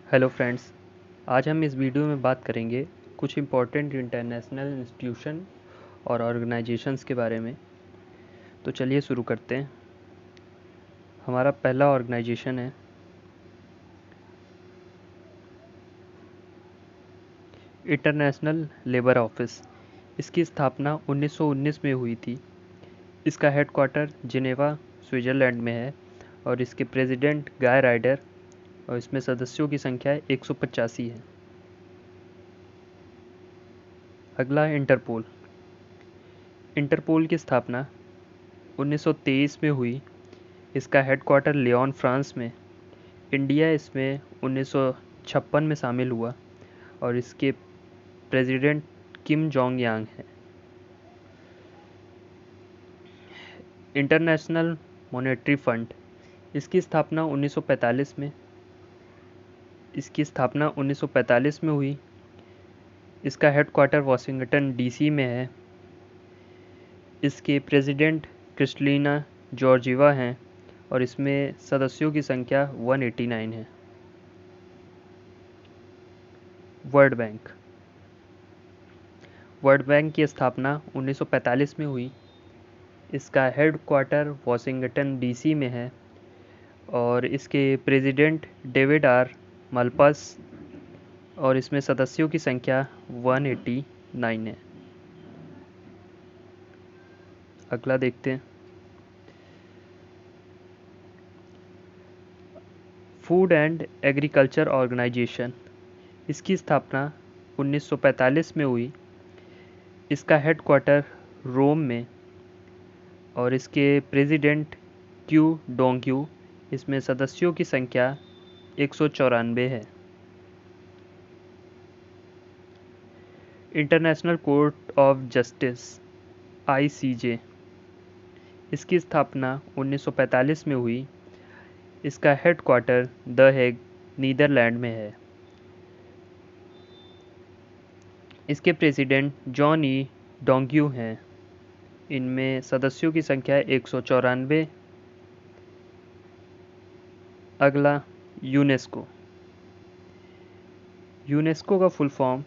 Hello friends. आज हम इस वीडियो में बात करेंगे कुछ इम्पोर्टेंट इंटरनेशनल इंस्टीट्यूशन और ऑर्गेनाइजेशंस के बारे में। तो चलिए शुरू करते हैं। हमारा पहला ऑर्गेनाइजेशन है इंटरनेशनल लेबर ऑफिस। इसकी स्थापना 1919 में हुई थी। इसका हेडक्वार्टर जिनेवा स्विट्ज़रलैंड में है और इसके प्रेसिडेंट गाय राइडर और इसमें सदस्यों की संख्या 185 है। अगला इंटरपोल। इंटरपोल की स्थापना 1923 में हुई। इसका हेडक्वार्टर लियोन फ्रांस में। इंडिया इसमें 1956 में शामिल हुआ और इसके प्रेसिडेंट किम जोंग यांग हैं। International monetary fund. इसकी स्थापना 1945 में हुई। इसका हेडक्वार्टर वाशिंगटन डीसी में है। इसके प्रेसिडेंट क्रिस्टलिना जॉर्जिवा हैं और इसमें सदस्यों की संख्या 189 है। World bank. वर्ल्ड बैंक की स्थापना 1945 में हुई। इसका हेडक्वार्टर वाशिंगटन डीसी में है और इसके प्रेसिडेंट डेविड आर मलपास और इसमें सदस्यों की संख्या 189 है। अगला देखते हैं। Food and agriculture organisation. इसकी स्थापना 1945 में हुई। इसका हेडक्वार्टर रोम में और इसके प्रेसिडेंट क्यू डोंग्यू। इसमें सदस्यों की संख्या 194 है। International court of justice (ICJ). इसकी स्थापना 1945 में हुई। इसका हेडक्वार्टर द हेग नीदरलैंड में है। इसके प्रेसिडेंट जॉन ई डोंग्यू हैं। इनमें सदस्यों की संख्या 194। अगला यूनेस्को। यूनेस्को का full form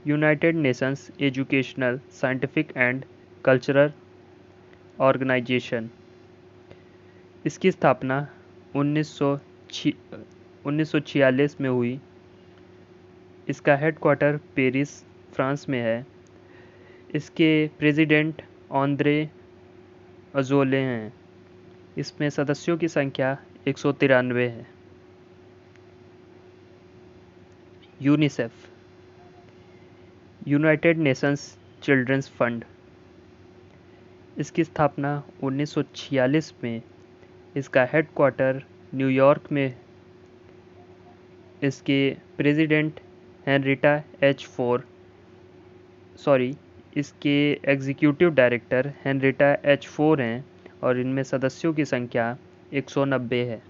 United Nations Educational Scientific and Cultural Organisation. इसकी स्थापना 1946 में हुई। इसका हेडक्वार्टर पेरिस फ्रांस में है। इसके प्रेसिडेंट ऑन्द्रे अजोले हैं। इसमें सदस्यों की संख्या 193 है। UNICEF United Nations Children's Fund. इसकी स्थापना 1946 में। इसका हेडक्वार्टर न्यूयॉर्क में। इसके president Henrietta H Fore sorry इसके executive director Henrietta H Fore हैं और इनमें सदस्यों की संख्या 190 है।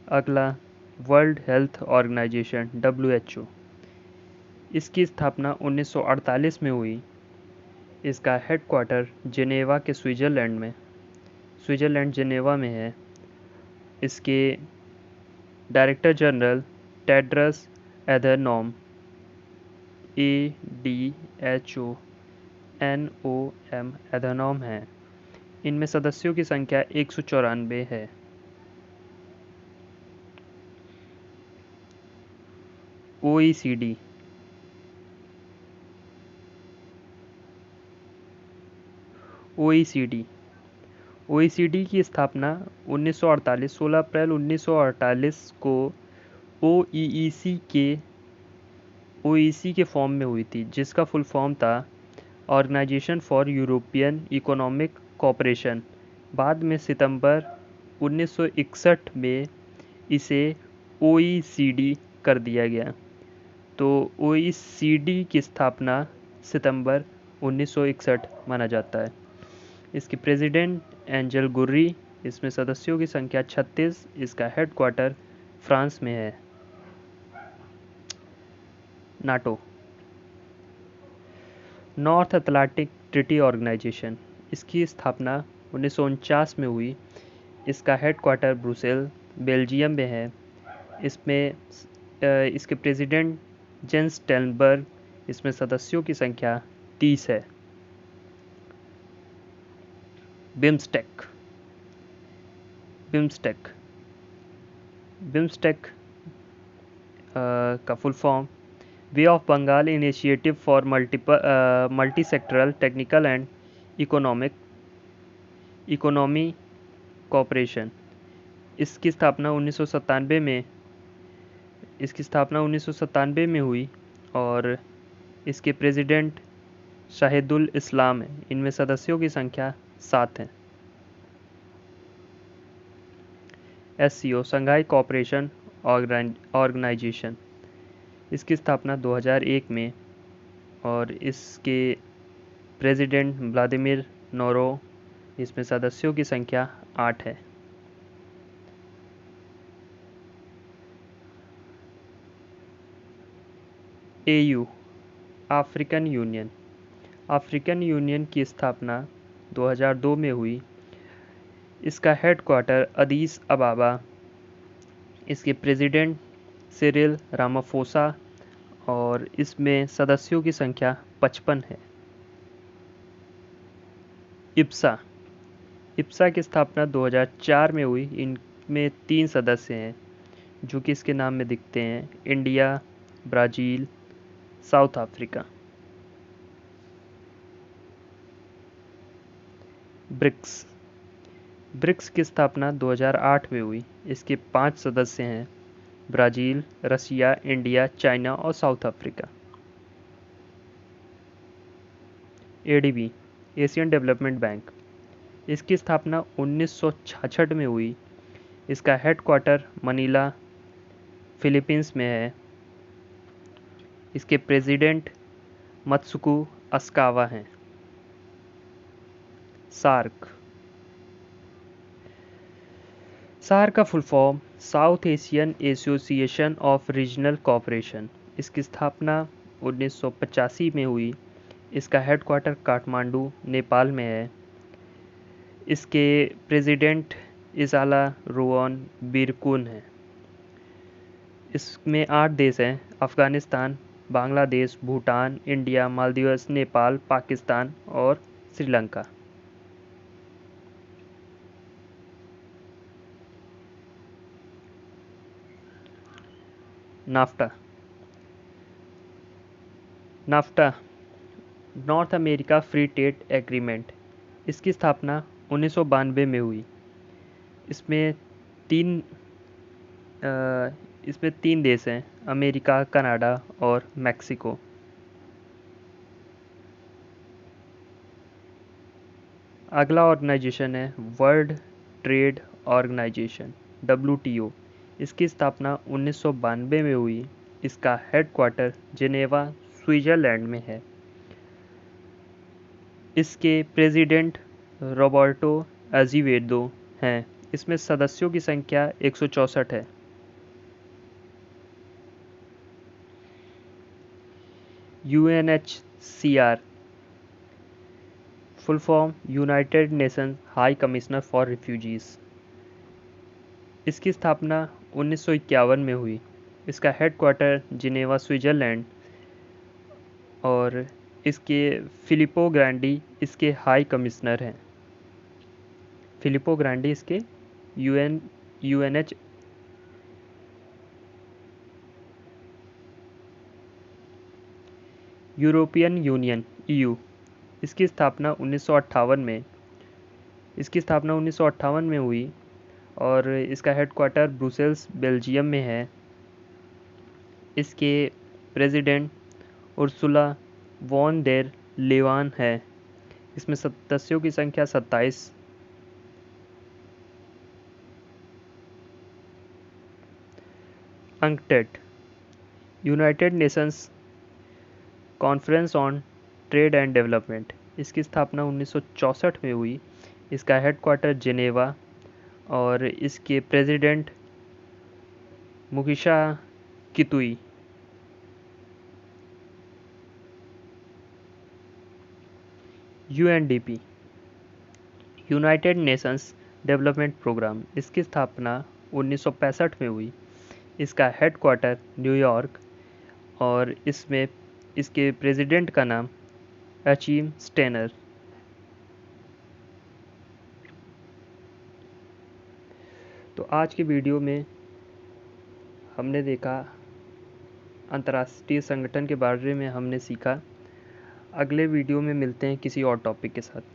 अगला वर्ल्ड हेल्थ ऑर्गेनाइजेशन WHO। इसकी स्थापना 1948 में हुई। इसका हेडक्वार्टर जिनेवा के स्विट्ज़रलैंड जिनेवा में है। इसके डायरेक्टर जनरल टेड्रस एधनॉम ADHONOM एधनॉम हैं। इनमें सदस्यों की संख्या 194 है। OECD OECD की स्थापना 16 अप्रैल 1948 को OEC के फॉर्म में हुई थी, जिसका फुल फॉर्म था Organisation for European Economic Cooperation. बाद में सितंबर 1961 में इसे OECD कर दिया गया। तो OECD की स्थापना सितंबर 1961 माना जाता है। इसके प्रेसिडेंट एंजल गुर्री। इसमें सदस्यों की संख्या 36। इसका हेडक्वार्टर फ्रांस में है। NATO North Atlantic Treaty Organisation. इसकी स्थापना 1949 में हुई। इसका हेडक्वार्टर ब्रुसेल बेल्जियम में है। इसमें इसके प्रेसिडेंट जेंस स्टेनबर्ग। इसमें सदस्यों की संख्या 30 है। बिम्स्टेक बिम्स्टेक बिम्स्टेक का full form bay of Bengal Initiative for Multi Sectoral Technical and Economy Cooperation. इसकी स्थापना 1997 में हुई और इसके प्रेसिडेंट शाहिदुल इस्लाम हैं। इनमें सदस्यों की संख्या 7 है। SCO Shanghai Cooperation Organisation. इसकी स्थापना 2001 में और इसके प्रेसिडेंट व्लादिमीर नोरो। इसमें सदस्यों की संख्या 8 है। AU अफ्रीकन यूनियन की स्थापना 2002 में हुई। इसका हेडक्वार्टर अदीस अबाबा। इसके प्रेसिडेंट सिरिल रामाफोसा और इसमें सदस्यों की संख्या 55 है। इप्सा की स्थापना 2004 में हुई। इनमें 3 सदस्य हैं जो कि इसके नाम में दिखते हैं: India, Brazil, South Africa. BRICS की स्थापना 2008 में हुई। इसके 5 सदस्य हैं: ब्राज़ील, रसिया, इंडिया, चाइना और South Africa. ADB Asian Development Bank. इसकी स्थापना 1966 में हुई। इसका हेडक्वार्टर मनीला, फिलीपींस में है। इसके प्रेसिडेंट मत्सुकु अस्कावा हैं। सार्क का full form south Asian association of regional cooperation. इसकी स्थापना 1985 में हुई। इसका हेडक्वार्टर काठमांडू, नेपाल में है। इसके प्रेसिडेंट इसाला रोवन बिरकुन हैं। इसमें 8 देश हैं: अफ़गानिस्तान, बांग्लादेश, भूटान, इंडिया, मालदीव्स, नेपाल, पाकिस्तान और Sri Lanka. NAFTA north America free trade agreement. इसकी स्थापना 1992 में हुई। इसमें तीन देश हैं: अमेरिका, कनाडा और मैक्सिको। अगला ऑर्गेनाइजेशन है वर्ल्ड ट्रेड ऑर्गेनाइजेशन WTO। इसकी स्थापना 1992 में हुई। इसका हेडक्वार्टर जिनेवा, स्विट्जरलैंड में है। इसके प्रेसिडेंट रॉबर्टो अज़ीवेदो हैं। इसमें सदस्यों की संख्या 164 है। UNHCR full form United Nations high commissioner for refugees. इसकी स्थापना 1951 में हुई। इसका हेडक्वार्टर जिनेवा, स्विट्जरलैंड और इसके फिलिपो ग्रैंडी इसके हाई कमिश्नर हैं। फिलिपो ग्रैंडी इसके UNH यूरोपियन यूनियन EU। इसकी स्थापना 1958 में हुई और इसका हेडक्वार्टर ब्रुसेल्स, बेल्जियम में है। इसके प्रेसिडेंट उर्सुला वॉन डेर लेवान है। इसमें सदस्यों की संख्या 27। UNCTAD United Nations Conference on Trade and Development. इसकी स्थापना 1964 में हुई। इसका हेडक्वार्टर जिनेवा और इसके president Mukhisa Kituyi. UNDP United Nations Development Programme, इसकी स्थापना 1965 में हुई। इसका हेडक्वार्टर न्यूयॉर्क और इसमें इसके प्रेसिडेंट का नाम अचीम स्टेनर। तो आज के वीडियो में हमने देखा अंतर्राष्ट्रीय संगठन के बारे में हमने सीखा। अगले वीडियो में मिलते हैं किसी और टॉपिक के साथ।